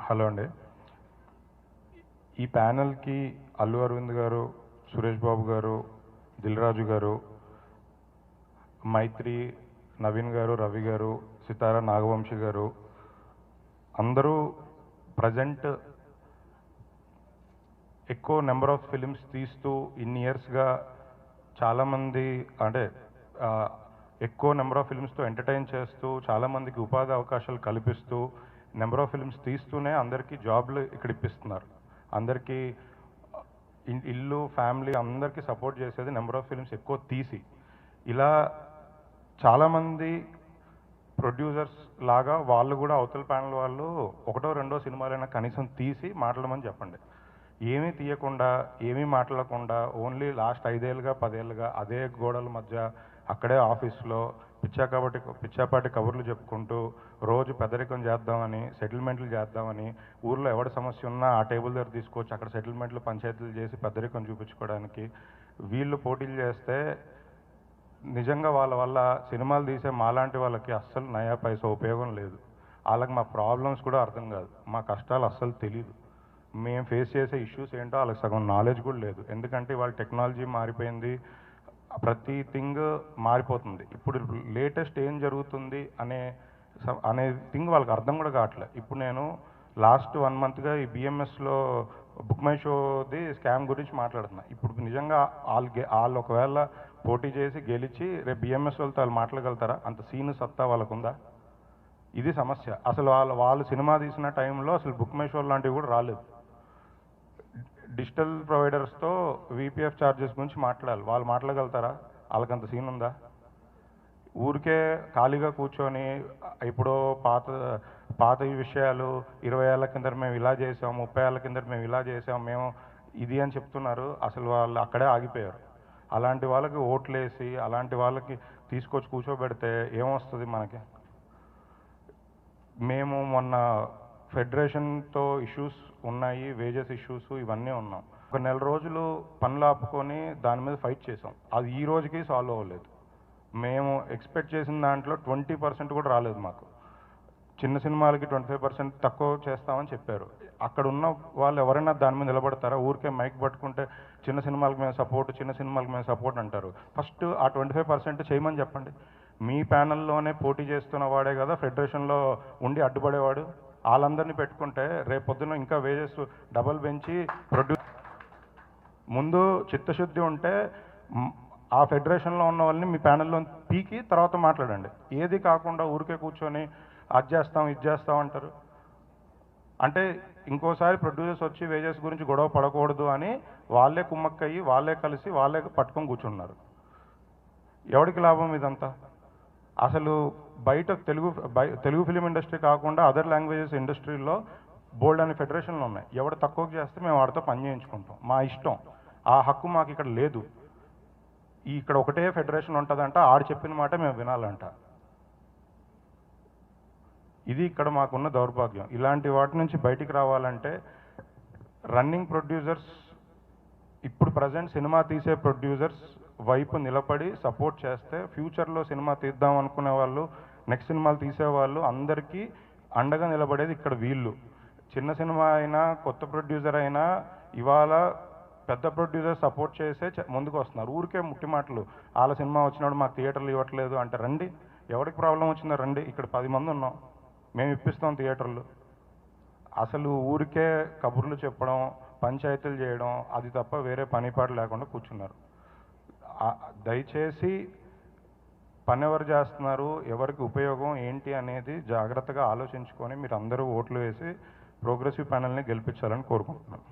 Hello అండి. ఈ ప్యానెల్కి అల్లు అరవింద్ గారు, సురేష్ బాబు గారు, దిల్ రాజు గారు, మైత్రి, నవీన్ గారు, రవి గారు, సితారా నాగవంశి గారు అందరూ ప్రజెంట్ ఎక్కువ నెంబర్ ఆఫ్ ఫిలిమ్స్ తీస్తూ ఇన్ని ఇయర్స్గా చాలామంది అంటే ఎక్కువ నెంబర్ ఆఫ్ ఫిల్మ్స్తో ఎంటర్టైన్ చేస్తూ చాలామందికి ఉపాధి అవకాశాలు కల్పిస్తూ నెంబర్ ఆఫ్ ఫిల్మ్స్ తీస్తూనే అందరికీ జాబ్లు ఇక్కడ ఇప్పిస్తున్నారు. అందరికీ ఇల్లు, ఫ్యామిలీ అందరికీ సపోర్ట్ చేసేది నెంబర్ ఆఫ్ ఫిల్మ్స్ ఎక్కువ తీసి. ఇలా చాలామంది ప్రొడ్యూసర్స్ లాగా వాళ్ళు కూడా అవతల ప్యానల్ వాళ్ళు ఒకటో రెండో సినిమాలైనా కనీసం తీసి మాట్లాడమని చెప్పండి. ఏమీ తీయకుండా, ఏమీ మాట్లాడకుండా ఓన్లీ లాస్ట్ 5 ఏళ్ళుగా 10 ఏళ్ళుగా అదే గోడల మధ్య అక్కడే ఆఫీస్లో పిచ్చాపాటి కబుర్లు చెప్పుకుంటూ రోజు పెద్దరికం చేద్దామని, సెటిల్మెంట్లు చేద్దామని, ఊర్లో ఎవరి సమస్య ఉన్నా ఆ టేబుల్ దగ్గర తీసుకొచ్చి అక్కడ సెటిల్మెంట్లు, పంచాయతీలు చేసి పెద్దరికం చూపించుకోవడానికి వీళ్ళు పోటీలు చేస్తే నిజంగా వాళ్ళ వల్ల సినిమాలు తీసే మాలాంటి వాళ్ళకి అస్సలు నయా పైసా ఉపయోగం లేదు. వాళ్ళకి మా ప్రాబ్లమ్స్ కూడా అర్థం కాదు, మా కష్టాలు అస్సలు తెలీదు, మేము ఫేస్ చేసే ఇష్యూస్ ఏంటో వాళ్ళకి సగం నాలెడ్జ్ కూడా లేదు. ఎందుకంటే వాళ్ళ టెక్నాలజీ మారిపోయింది, ప్రతి థింగ్ మారిపోతుంది. ఇప్పుడు లేటెస్ట్ ఏం జరుగుతుంది అనే థింగ్ వాళ్ళకి అర్థం కూడా కావట్లేదు. ఇప్పుడు నేను లాస్ట్ 1 మంత్గా ఈ బిఎంఎస్లో బుక్ మై షోది స్కామ్ గురించి మాట్లాడుతున్నా. ఇప్పుడు నిజంగా వాళ్ళు ఒకవేళ పోటీ చేసి గెలిచి రేపు బిఎంఎస్ వాళ్ళతో వాళ్ళు మాట్లాడగలుగుతారా? అంత సీన్ సత్తా వాళ్ళకు ఉందా? ఇది సమస్య. అసలు వాళ్ళు సినిమా తీసిన టైంలో అసలు బుక్ మై షో లాంటివి కూడా రాలేదు. డిజిటల్ ప్రొవైడర్స్తో విపిఎఫ్ ఛార్జెస్ గురించి మాట్లాడాలి, వాళ్ళు మాట్లాడగలుగుతారా? వాళ్ళకంత సీన్ ఉందా? ఊరికే ఖాళీగా కూర్చొని ఇప్పుడు పాత ఈ విషయాలు 20 ఏళ్ల కింద మేము ఇలా చేసాం, 30 ఏళ్ల కింద మేము ఇలా చేసాం, మేము ఇది అని చెప్తున్నారు. అసలు వాళ్ళు అక్కడే ఆగిపోయారు. అలాంటి వాళ్ళకి ఓట్లేసి అలాంటి వాళ్ళకి తీసుకొచ్చి కూర్చోబెడితే ఏమొస్తుంది మనకి? మేము మొన్న ఫెడరేషన్తో ఇష్యూస్ ఉన్నాయి, వేజెస్ ఇష్యూస్ ఇవన్నీ ఉన్నాం. ఒక నెల రోజులు పనులు ఆపుకొని దాని మీద ఫైట్ చేసాం. అది ఈ రోజుకి సాల్వ్ అవ్వలేదు. మేము ఎక్స్పెక్ట్ చేసిన దాంట్లో 20% కూడా రాలేదు మాకు. చిన్న సినిమాలకి 25% తక్కువ చేస్తామని చెప్పారు. అక్కడ ఉన్న వాళ్ళు ఎవరైనా దాని మీద నిలబడతారా? ఊరికే మైక్ పట్టుకుంటే చిన్న సినిమాలకు మేము సపోర్ట్ అంటారు. ఫస్ట్ ఆ 25% చేయమని చెప్పండి. మీ ప్యానెల్లోనే పోటీ చేస్తున్న వాడే కదా ఫెడరేషన్లో ఉండి అడ్డుపడేవాడు. వాళ్ళందరినీ పెట్టుకుంటే రేపు పొద్దున్న ఇంకా వేజెస్ డబల్ పెంచి ముందు చిత్తశుద్ధి ఉంటే ఆ ఫెడరేషన్లో ఉన్న వాళ్ళని మీ ప్యానెల్లో పీకి తర్వాత మాట్లాడండి. ఏది కాకుండా ఊరికే కూర్చొని అది చేస్తాం ఇది చేస్తాం అంటారు. అంటే ఇంకోసారి ప్రొడ్యూసర్స్ వచ్చి వేజెస్ గురించి గొడవ పడకూడదు అని వాళ్ళే కుమ్మక్కయ్యి, వాళ్ళే కలిసి, వాళ్ళే పట్టుకొని కూర్చున్నారు. ఎవరికి లాభం ఇదంతా? అసలు బయట తెలుగు ఫిలిం ఇండస్ట్రీ కాకుండా అదర్ లాంగ్వేజెస్ ఇండస్ట్రీలో బోల్డ్ అనే ఫెడరేషన్లు ఉన్నాయి. ఎవడు తక్కువకి చేస్తే మేము వాడితో పని చేయించుకుంటాం, మా ఇష్టం. ఆ హక్కు మాకు ఇక్కడ లేదు. ఇక్కడ ఒకటే ఫెడరేషన్ ఉంటుందంట, ఆడు చెప్పిన మాట మేము వినాలంట. ఇది ఇక్కడ మాకున్న దౌర్భాగ్యం. ఇలాంటి వాటి నుంచి బయటికి రావాలంటే రన్నింగ్ ప్రొడ్యూసర్స్, ఇప్పుడు ప్రజెంట్ సినిమా తీసే ప్రొడ్యూసర్స్ వైపు నిలబడి సపోర్ట్ చేస్తే ఫ్యూచర్లో సినిమా తీద్దాం అనుకునే వాళ్ళు, నెక్స్ట్ సినిమాలు తీసేవాళ్ళు అందరికీ అండగా నిలబడేది ఇక్కడ వీళ్ళు. చిన్న సినిమా అయినా, కొత్త ప్రొడ్యూసర్ అయినా ఇవాళ పెద్ద ప్రొడ్యూసర్ సపోర్ట్ చేసే ముందుకు వస్తున్నారు. ఊరికే ముట్టి మాటలు, వాళ్ళ సినిమా వచ్చినప్పుడు మాకు థియేటర్లు ఇవ్వట్లేదు అంటే రండి, ఎవరికి ప్రాబ్లం వచ్చిందో రండి, ఇక్కడ 10 మంది ఉన్నాం, మేము ఇప్పిస్తాం థియేటర్లు. అసలు ఊరికే కబుర్లు చెప్పడం, పంచాయతీలు చేయడం, అది తప్ప వేరే పనిపాటు లేకుండా కూర్చున్నారు. దయచేసి పని ఎవరు చేస్తున్నారు, ఎవరికి ఉపయోగం ఏంటి అనేది జాగ్రత్తగా ఆలోచించుకొని మీరు అందరూ ఓట్లు వేసి ప్రోగ్రెసివ్ ప్యానెల్ని గెలిపించాలని కోరుకుంటున్నాను.